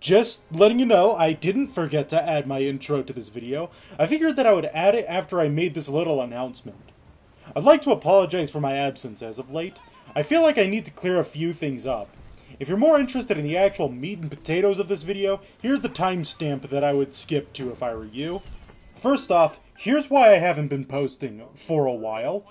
Just letting you know, I didn't forget to add my intro to this video. I figured that I would add it after I made this little announcement. I'd like to apologize for my absence as of late. I feel like I need to clear a few things up. If you're more interested in the actual meat and potatoes of this video, here's the timestamp that I would skip to if I were you. First off, here's why I haven't been posting for a while.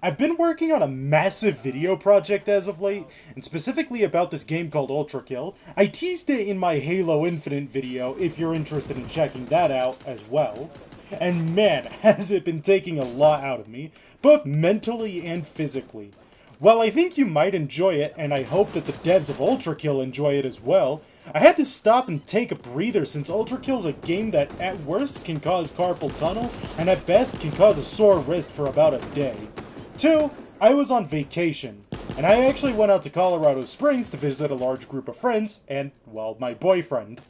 I've been working on a massive video project as of late, and specifically about this game called Ultra Kill. I teased it in my Halo Infinite video if you're interested in checking that out as well. And man, has it been taking a lot out of me, both mentally and physically. While I think you might enjoy it, and I hope that the devs of Ultra Kill enjoy it as well, I had to stop and take a breather since Ultra Kill's a game that at worst can cause carpal tunnel, and at best can cause a sore wrist for about a day. 2, I was on vacation, and I actually went out to Colorado Springs to visit a large group of friends, and, well, my boyfriend.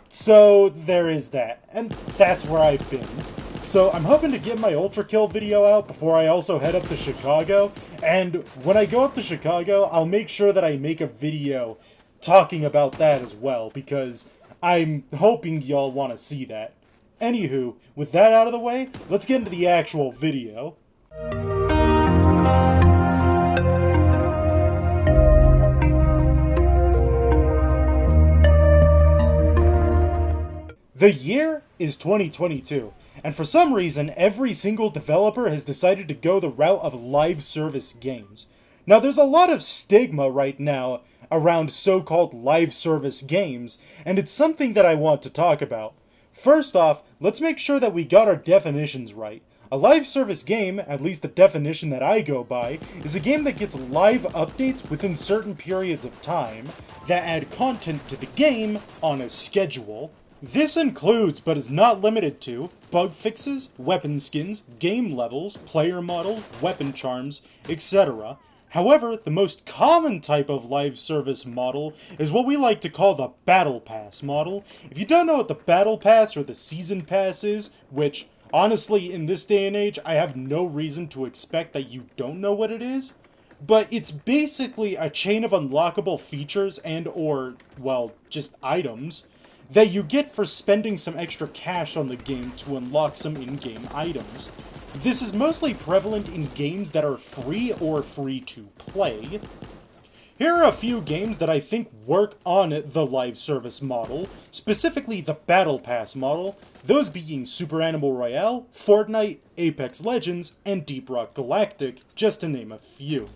So, there is that, and that's where I've been. So, I'm hoping to get my Ultra Kill video out before I also head up to Chicago, and when I go up to Chicago, I'll make sure that I make a video talking about that as well, because I'm hoping y'all want to see that. Anywho, with that out of the way, let's get into the actual video. The year is 2022, and for some reason, every single developer has decided to go the route of live service games. Now, there's a lot of stigma right now around so-called live service games, and it's something that I want to talk about. First off, let's make sure that we got our definitions right. A live service game, at least the definition that I go by, is a game that gets live updates within certain periods of time that add content to the game on a schedule. This includes, but is not limited to, bug fixes, weapon skins, game levels, player models, weapon charms, etc. However, the most common type of live service model is what we like to call the Battle Pass model. If you don't know what the Battle Pass or the Season Pass is, which, honestly, in this day and age, I have no reason to expect that you don't know what it is, but it's basically a chain of unlockable features and or, well, just items that you get for spending some extra cash on the game to unlock some in-game items. This is mostly prevalent in games that are free or free to play. Here are a few games that I think work on the live service model, specifically the Battle Pass model, those being Super Animal Royale, Fortnite, Apex Legends, and Deep Rock Galactic, just to name a few.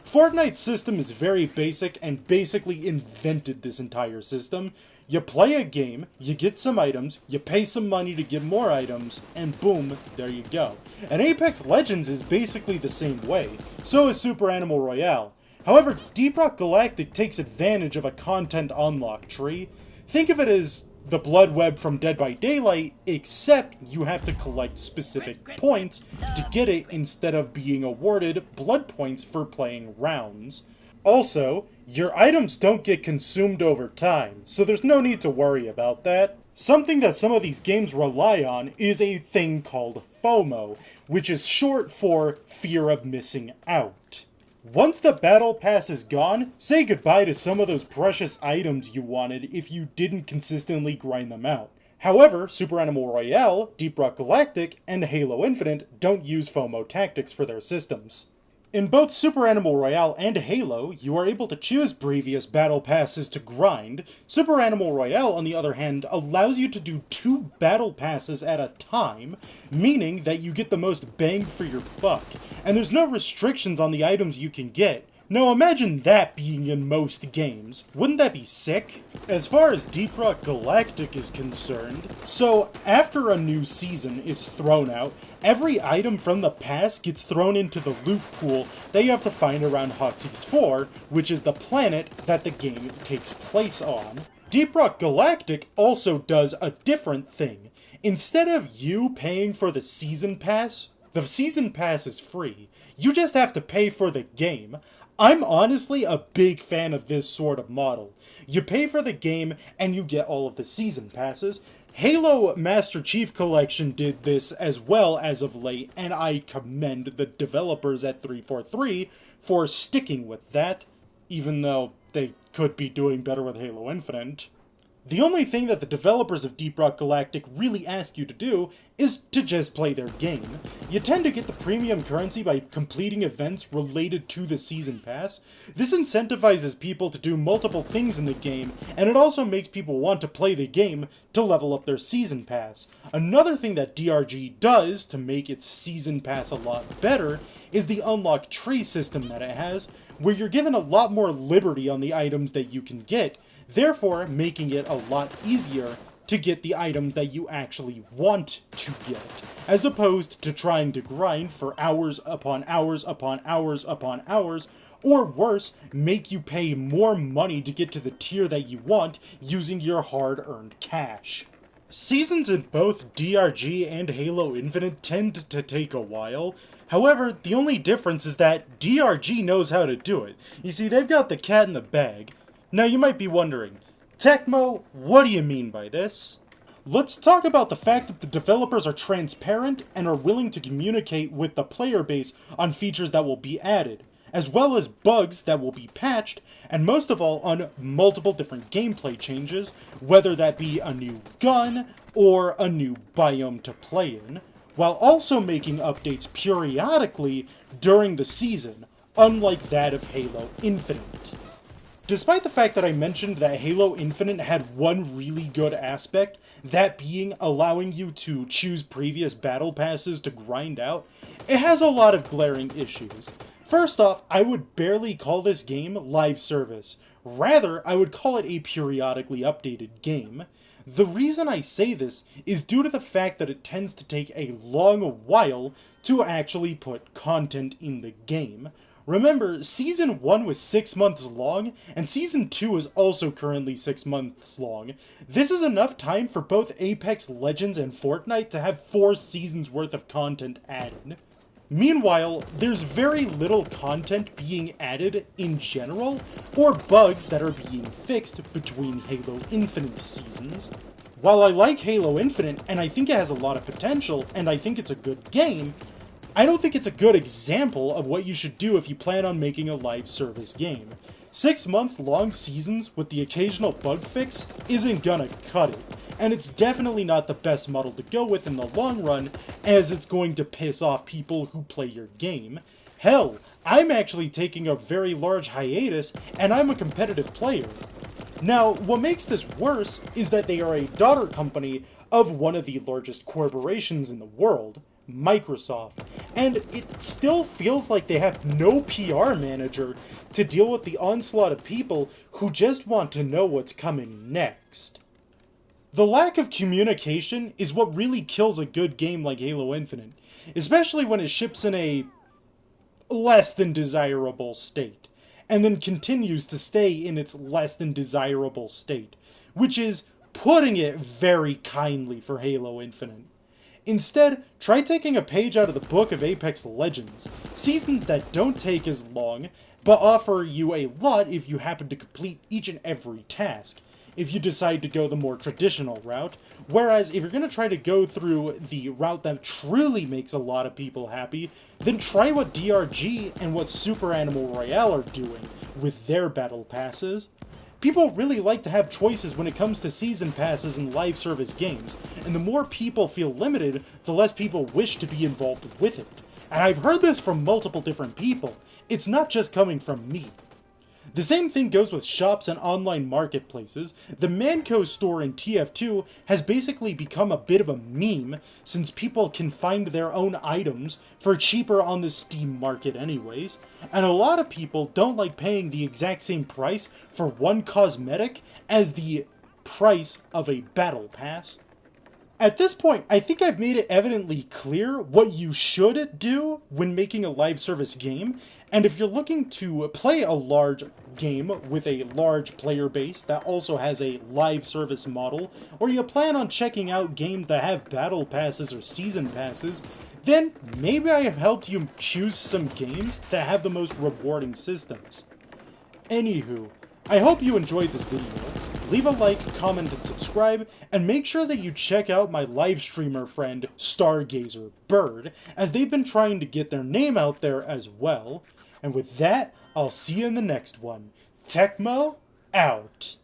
Fortnite's system is very basic and basically invented this entire system. You play a game, you get some items, you pay some money to get more items, and boom, there you go. And Apex Legends is basically the same way, so is Super Animal Royale. However, Deep Rock Galactic takes advantage of a content unlock tree. Think of it as the Blood Web from Dead by Daylight, except you have to collect specific points to get it instead of being awarded blood points for playing rounds. Also, your items don't get consumed over time, so there's no need to worry about that. Something that some of these games rely on is a thing called FOMO, which is short for fear of missing out. Once the Battle Pass is gone, say goodbye to some of those precious items you wanted if you didn't consistently grind them out. However, Super Animal Royale, Deep Rock Galactic, and Halo Infinite don't use FOMO tactics for their systems. In both Super Animal Royale and Halo, you are able to choose previous Battle Passes to grind. Super Animal Royale, on the other hand, allows you to do 2 Battle Passes at a time, meaning that you get the most bang for your buck, and there's no restrictions on the items you can get. Now imagine that being in most games. Wouldn't that be sick? As far as Deep Rock Galactic is concerned, so after a new season is thrown out, every item from the pass gets thrown into the loot pool that you have to find around Hoxie's 4, which is the planet that the game takes place on. Deep Rock Galactic also does a different thing. Instead of you paying for the season pass is free. You just have to pay for the game. I'm honestly a big fan of this sort of model. You pay for the game and you get all of the season passes. Halo Master Chief Collection did this as well as of late, and I commend the developers at 343 for sticking with that. even though they could be doing better with Halo Infinite. The only thing that the developers of Deep Rock Galactic really ask you to do is to just play their game. You tend to get the premium currency by completing events related to the Season Pass. This incentivizes people to do multiple things in the game, and it also makes people want to play the game to level up their Season Pass. Another thing that DRG does to make its Season Pass a lot better is the unlock tree system that it has, where you're given a lot more liberty on the items that you can get, therefore making it a lot easier to get the items that you actually want to get, as opposed to trying to grind for hours upon hours upon hours upon hours, or worse, make you pay more money to get to the tier that you want using your hard-earned cash. Seasons in both DRG and Halo Infinite tend to take a while. However, the only difference is that DRG knows how to do it. You see, they've got the cat in the bag. Now you might be wondering, Techmo, what do you mean by this? Let's talk about the fact that the developers are transparent and are willing to communicate with the player base on features that will be added, as well as bugs that will be patched, and most of all on multiple different gameplay changes, whether that be a new gun or a new biome to play in, while also making updates periodically during the season, unlike that of Halo Infinite. Despite the fact that I mentioned that Halo Infinite had one really good aspect, that being allowing you to choose previous battle passes to grind out, it has a lot of glaring issues. First off, I would barely call this game live service. Rather, I would call it a periodically updated game. The reason I say this is due to the fact that it tends to take a long while to actually put content in the game. Remember, Season 1 was 6 months long, and Season 2 is also currently 6 months long. This is enough time for both Apex Legends and Fortnite to have 4 seasons worth of content added. Meanwhile, there's very little content being added in general, or bugs that are being fixed between Halo Infinite seasons. While I like Halo Infinite, and I think it has a lot of potential, and I think it's a good game, I don't think it's a good example of what you should do if you plan on making a live service game. 6-month-long seasons with the occasional bug fix isn't gonna cut it, and it's definitely not the best model to go with in the long run, as it's going to piss off people who play your game. Hell, I'm actually taking a very large hiatus, and I'm a competitive player. Now, what makes this worse is that they are a daughter company of one of the largest corporations in the world, Microsoft, and it still feels like they have no PR manager to deal with the onslaught of people who just want to know what's coming next. The lack of communication is what really kills a good game like Halo Infinite, especially when it ships in a less than desirable state, and then continues to stay in its less than desirable state, which is putting it very kindly for Halo Infinite. Instead, try taking a page out of the book of Apex Legends, seasons that don't take as long, but offer you a lot if you happen to complete each and every task, if you decide to go the more traditional route, whereas if you're going to try to go through the route that truly makes a lot of people happy, then try what DRG and what Super Animal Royale are doing with their battle passes. People really like to have choices when it comes to season passes in live service games, and the more people feel limited, the less people wish to be involved with it. And I've heard this from multiple different people. It's not just coming from me. The same thing goes with shops and online marketplaces. The Manco store in TF2 has basically become a bit of a meme, since people can find their own items for cheaper on the Steam market anyways, and a lot of people don't like paying the exact same price for one cosmetic as the price of a battle pass. At this point, I think I've made it evidently clear what you should do when making a live service game, and if you're looking to play a large game with a large player base that also has a live service model, or you plan on checking out games that have battle passes or season passes, then maybe I have helped you choose some games that have the most rewarding systems. Anywho, I hope you enjoyed this video. Leave a like, comment, and subscribe, and make sure that you check out my live streamer friend, Stargazer Bird, as they've been trying to get their name out there as well. And with that, I'll see you in the next one. Techmo, out.